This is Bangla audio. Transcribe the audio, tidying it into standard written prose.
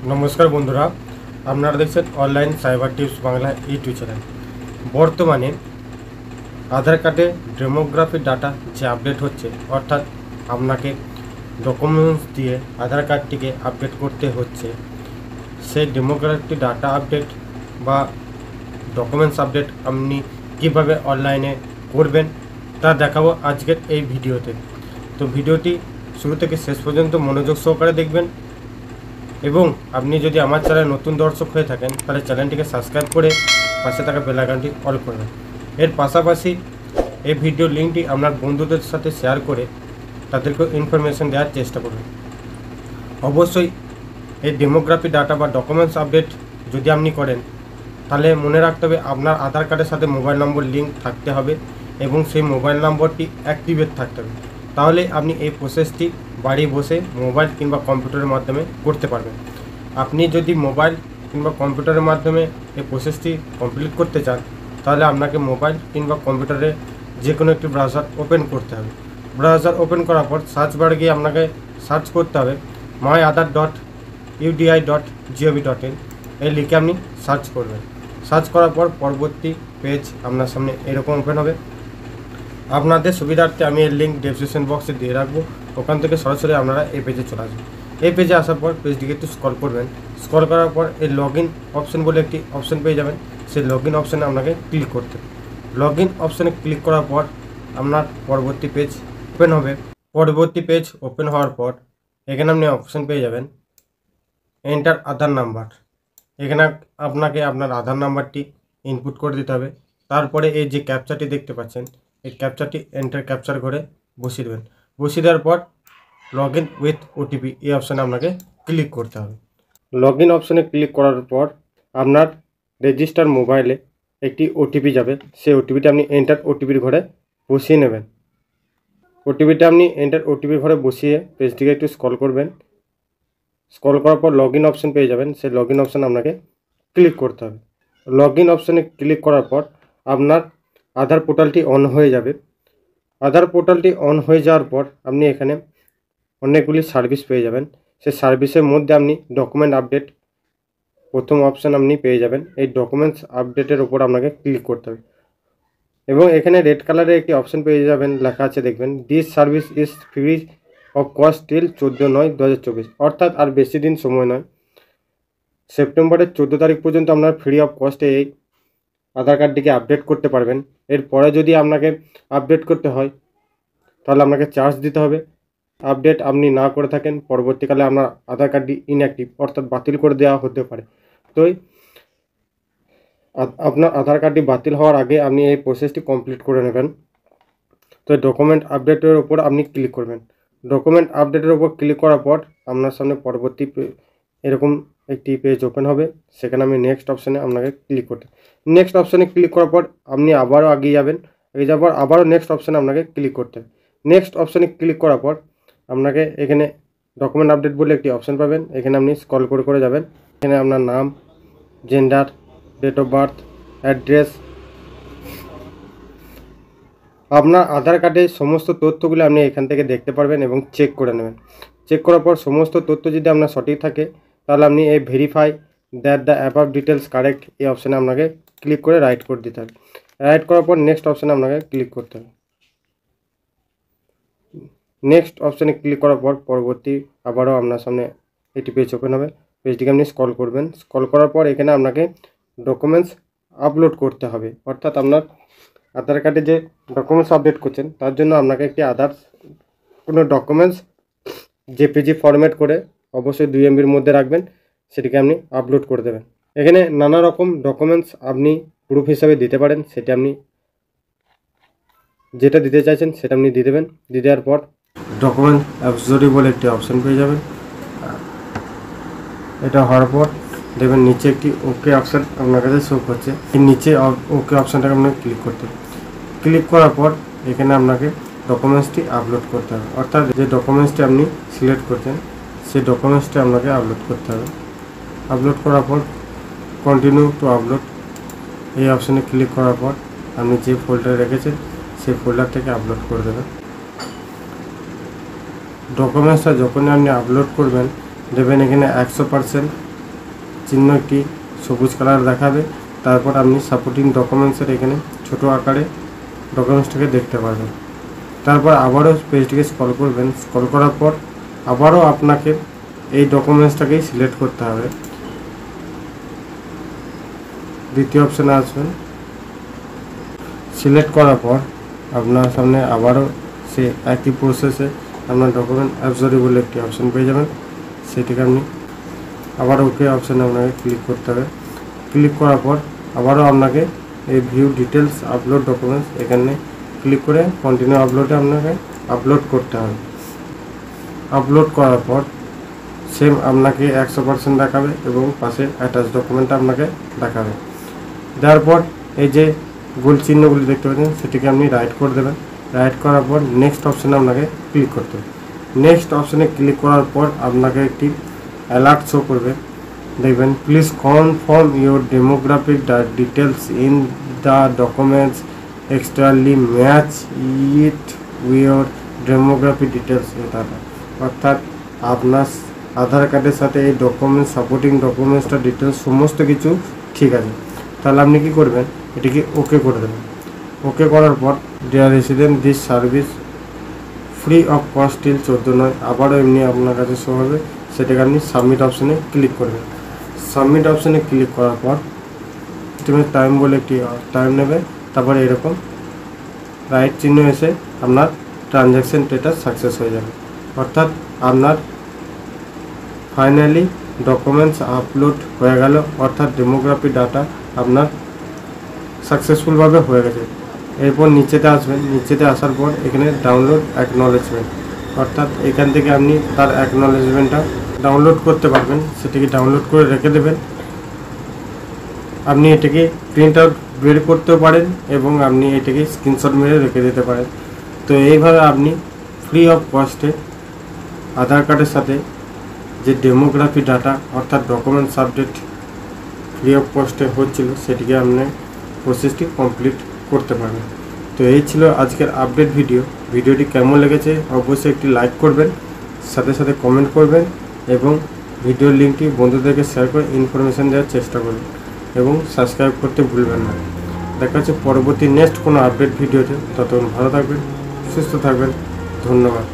নমস্কার বন্ধুরা, আপনারা দেখছেন online cyber tips Bangla YouTube channel. বর্তমানে আধার কার্ডে ডেমোগ্রাফি ডাটা যে আপডেট হচ্ছে, অর্থাৎ আপনাকে ডকুমেন্টস দিয়ে আধার কার্ডটিকে আপডেট করতে হচ্ছে, সেই ডেমোগ্রাফি ডাটা আপডেট বা ডকুমেন্টস আপডেট আপনি কীভাবে অনলাইনে করবেন তা দেখাবো আজকের এই ভিডিওতে। তো ভিডিওটি শুরু থেকে শেষ পর্যন্ত মনোযোগ সহকারে দেখবেন এবং আপনি যদি আমার চ্যানেল নতুন দর্শক হয়ে থাকেন তাহলে চ্যানেলটিকে সাবস্ক্রাইব করে পাশে থাকা বেল আইকনটি অল করবেন। এর পাশাপাশি এই ভিডিও লিঙ্কটি আপনার বন্ধুদের সাথে শেয়ার করে তাদেরকে ইনফরমেশন দেওয়ার চেষ্টা করবেন। অবশ্যই এই ডেমোগ্রাফি ডাটা বা ডকুমেন্টস আপডেট যদি আপনি করেন তাহলে মনে রাখতে হবে আপনার আধার কার্ডের সাথে মোবাইল নম্বর লিঙ্ক থাকতে হবে এবং সেই মোবাইল নম্বরটি অ্যাক্টিভেট থাকতে হবে। তাহলে আপনি এই প্রসেসটি বাড়ি বসে মোবাইল কিংবা কম্পিউটারের মাধ্যমে করতে পারবেন। আপনি যদি মোবাইল কিংবা কম্পিউটারের মাধ্যমে এই প্রসেসটি কমপ্লিট করতে চান তাহলে আপনাকে মোবাইল কিংবা কম্পিউটারে যে কোনো একটি ব্রাউজার ওপেন করতে হবে। ব্রাউজার ওপেন করার পর সার্চ বারে গিয়ে আপনাকে সার্চ করতে হবে myaadhar.udi.gov.in এই লিখে আপনি সার্চ করবেন। সার্চ করার পর পরবর্তী পেজ আপনার সামনে এরকম ওপেন হবে। আপনাদের সুবিধার্থে আমি এর লিঙ্ক ডেসক্রিপশন বক্সে দিয়ে রাখবো, ওখান থেকে সরাসরি আপনারা এই পেজে চলে আসবেন। এই পেজে আসার পর পেজটিকে একটু স্ক্রল করবেন। স্ক্রল করার পর এই লগ ইন অপশন বলে একটি অপশন পেয়ে যাবেন। সেই লগ ইন অপশানে আপনাকে ক্লিক করতে হবে। লগ ইন অপশানে ক্লিক করার পর আপনার পরবর্তী পেজ ওপেন হবে। পরবর্তী পেজ ওপেন হওয়ার পর এখানে আপনি অপশন পেয়ে যাবেন এন্টার আধার নাম্বার। এখানে আপনাকে আপনার আধার নাম্বারটি ইনপুট করে দিতে হবে। তারপরে এই যে ক্যাপচারটি দেখতে পাচ্ছেন, এই ক্যাপচারটি এন্টার ক্যাপচার করে বসিয়ে দেবেন। বসিয়ে দেওয়ার পর লগ ইন উইথ ওটিপি এই অপশানে আপনাকে ক্লিক করতে হবে। লগ ইন অপশানে ক্লিক করার পর আপনার রেজিস্টার মোবাইলে একটি ওটিপি যাবে। সেই ওটিপিটা আপনি এন্টার ওটিপির ঘরে বসিয়ে নেবেন। ওটিপিটা আপনি এন্টার ওটিপির ঘরে বসিয়ে পেজটিকে একটু স্ক্রল করবেন। স্ক্রল করার পর লগ ইন অপশান পেয়ে যাবেন। সেই লগ ইন অপশানে আপনাকে ক্লিক করতে হবে। লগ ইন অপশানে ক্লিক করার পর আপনার আধার পোর্টালটি অন হয়ে যাবে। আধার পোর্টালটি অন হয়ে যাওয়ার পর আপনি এখানে অনেকগুলি সার্ভিস পেয়ে যাবেন। সেই সার্ভিসের মধ্যে আপনি ডকুমেন্ট আপডেট প্রথম অপশান আপনি পেয়ে যাবেন। এই ডকুমেন্টস আপডেটের ওপর আপনাকে ক্লিক করতে হবে এবং এখানে রেড কালারের একটি অপশান পেয়ে যাবেন, লেখা আছে দেখবেন this service is free of cost till 14/9/2024, অর্থাৎ আর বেশি দিন সময় নয়, সেপ্টেম্বরের 14 তারিখ পর্যন্ত আপনার ফ্রি অফ কস্টে এই আধার কার্ডটিকে আপডেট করতে পারবেন। এরপরে যদি আপনাকে আপডেট করতে হয় তাহলে আপনাকে চার্জ দিতে হবে। আপডেট আপনি না করে থাকেন পরবর্তীকালে আপনার আধার কার্ডটি ইনঅ্যাক্টিভ অর্থাৎ বাতিল করে দেওয়া হতে পারে। তো আপনার আধার কার্ডটি বাতিল হওয়ার আগে আপনি এই প্রসেসটি কমপ্লিট করে নেবেন। তো ডকুমেন্ট আপডেটের ওপর আপনি ক্লিক করবেন। ডকুমেন্ট আপডেটের ওপর ক্লিক করার পর আপনার সামনে পরবর্তী এরকম একটি পেজ ওপেন হবে। সেখানে আমি নেক্সট অপশানে আপনাকে ক্লিক করতে, নেক্সট অপশানে ক্লিক করার পর আপনি আবারও এগিয়ে যাবেন। এগিয়ে যাওয়ার পর আবারও নেক্সট অপশানে আপনাকে ক্লিক করতে হবে। নেক্সট অপশানে ক্লিক করার পর আপনাকে এখানে ডকুমেন্ট আপডেট বলে একটি অপশান পাবেন। এখানে আপনি স্ক্রল করে করে যাবেন। এখানে আপনার নাম, gender, date of birth, address, আপনার আধার কার্ডের সমস্ত তথ্যগুলো আপনি এখান থেকে দেখতে পারবেন এবং চেক করে নেবেন। চেক করার পর সমস্ত তথ্য যদি আপনার সঠিক থাকে তাহলে আপনি এই verify that the above details correct এই অপশানে আপনাকে ক্লিক করে রাইট করে দিতে হবে। রাইট করার পর নেক্সট অপশানে আপনাকে ক্লিক করতে হবে। নেক্সট অপশানে ক্লিক করার পর পরবর্তী আবারও আপনার সামনে একটি পেজ ওপেন হবে। পেজটিকে আপনি স্ক্রল করবেন। স্ক্রল করার পর এখানে আপনাকে ডকুমেন্টস আপলোড করতে হবে, অর্থাৎ আপনার আধার কার্ডে যে ডকুমেন্টস আপডেট করছেন তার জন্য আপনাকে একটি কোনো ডকুমেন্টস জেপিজি ফরম্যাট করে অবশ্যই 2 MBর মধ্যে রাখবেন, সেটিকে আপনি আপলোড করে দেবেন। এখানে নানা রকম ডকুমেন্টস আপনি প্রুফ হিসাবে দিতে পারেন, সেটি আপনি যেটা দিতে চাইছেন সেটা আপনি দিয়ে দেবেন। দিয়ে দেওয়ার পর ডকুমেন্ট অ্যাবসরি বলে একটি অপশান পেয়ে যাবেন। এটা হওয়ার পর দেখবেন নিচে একটি ওকে অপশান আপনার কাছে শো করছে। এই নিচে ওকে অপশানটাকে আপনাকে ক্লিক করতে হবে। ক্লিক করার পর এখানে আপনাকে ডকুমেন্টসটি আপলোড করতে হবে, অর্থাৎ যে ডকুমেন্টসটি আপনি সিলেক্ট করছেন সেই ডকুমেন্টসটি আপনাকে আপলোড করতে হবে। আপলোড করার পর কন্টিনিউ টু আপলোড এই অপশানে ক্লিক করার পর আপনি যে ফোল্ডারে রেখেছেন সেই ফোল্ডার থেকে আপলোড করে দেবেন। ডকুমেন্টসটা যখনই আপনি আপলোড করবেন দেবেন এখানে 100% চিহ্ন একটি সবুজ কালার দেখাবে। তারপর আপনি সাপোর্টিং ডকুমেন্টসের এখানে ছোট আকারে ডকুমেন্টসটাকে দেখতে পারবেন। তারপর আবারও পেজটিকে স্ক্রল করবেন। স্ক্রল করার পর আবারও আপনাকে এই ডকুমেন্টসটাকেই সিলেক্ট করতে হবে। দ্বিতীয় অপশানে আসবেন। সিলেক্ট করার পর আপনার সামনে আবারও সে একই প্রসেসে আপনার ডকুমেন্ট অ্যাবসর্ব বলে একটি অপশান পেয়ে যাবেন। সেটিকে আপনি আবার ওকে অপশানে আপনাকে ক্লিক করতে হবে। ক্লিক করার পর আবারও আপনাকে এই ভিউ ডিটেলস আপলোড ডকুমেন্টস এখানে ক্লিক করে কন্টিনিউ আপলোডে আপনাকে আপলোড করতে হবে। আপলোড করার পর সেম আপনাকে 100% দেখাবে এবং পাশে অ্যাটাচ ডকুমেন্ট আপনাকে দেখাবে। দেওয়ার পর এই যে গোল চিহ্নগুলি দেখতে পাচ্ছেন সেটিকে আপনি রাইট করে দেবেন। রাইট করার পর নেক্সট অপশানে আপনাকে ক্লিক করতে হবে। নেক্সট অপশানে ক্লিক করার পর আপনাকে একটি অ্যালার্ট শো করবে। দেখবেন please confirm your demographic details in the documents exactly match it with your demography details. এটা অর্থাৎ আপনার আধার কার্ডের সাথে এই ডকুমেন্টস সাপোর্টিং ডকুমেন্টসটা ডিটেলস সমস্ত কিছু ঠিক আছে। তাহলে আপনি কী করবেন, এটিকে ওকে করে দেবেন। ওকে করার পর dear resident this service free of cost till 14/9 আবারও এমনি আপনার কাছে শো হবে। সেটাকে আপনি সাবমিট অপশানে ক্লিক করবেন। সাবমিট অপশানে ক্লিক করার পর তুমি টাইম বলে একটি টাইম নেবে। তারপরে এরকম রাইট চিহ্ন এসে আপনার ট্রানজ্যাকশন স্ট্যাটাস সাকসেস হয়ে যাবে। অর্থাৎ আপনার ফাইনালি ডকুমেন্টস আপলোড হয়ে গেল, অর্থাৎ ডেমোগ্রাফি ডাটা আপনার সাকসেসফুলভাবে হয়ে গেছে। এরপর নিচেতে আসবেন। নিচেতে আসার পর এখানে ডাউনলোড অ্যাকনলেজমেন্ট, অর্থাৎ এখান থেকে আপনি তার অ্যাকনলেজমেন্টটা ডাউনলোড করতে পারবেন। সেটিকে ডাউনলোড করে রেখে দেবেন। আপনি এটাকে প্রিন্ট আউট বের করতেও পারেন এবং আপনি এটাকে স্ক্রিনশট মেরে রেখে দিতে পারেন। তো এইভাবে আপনি ফ্রি অফ কস্টে আধার কার্ডের সাথে যে ডেমোগ্রাফি ডাটা অর্থাৎ ডকুমেন্টস আপডেট ফ্রি অফ কস্টে হচ্ছিল সেটিকে আপনি প্রসেসটি কমপ্লিট করতে পারবেন। তো এই ছিল আজকের আপডেট ভিডিও। ভিডিওটি কেমন লেগেছে অবশ্যই একটি লাইক করবেন, সাথে সাথে কমেন্ট করবেন এবং ভিডিওর লিঙ্কটি বন্ধুদেরকে শেয়ার করে ইনফরমেশান দেওয়ার চেষ্টা করবেন এবং সাবস্ক্রাইব করতে ভুলবেন না। দেখা হচ্ছে পরবর্তী নেক্সট কোনো আপডেট ভিডিওতে। ততক্ষণ ভালো থাকবেন, সুস্থ থাকবেন। ধন্যবাদ।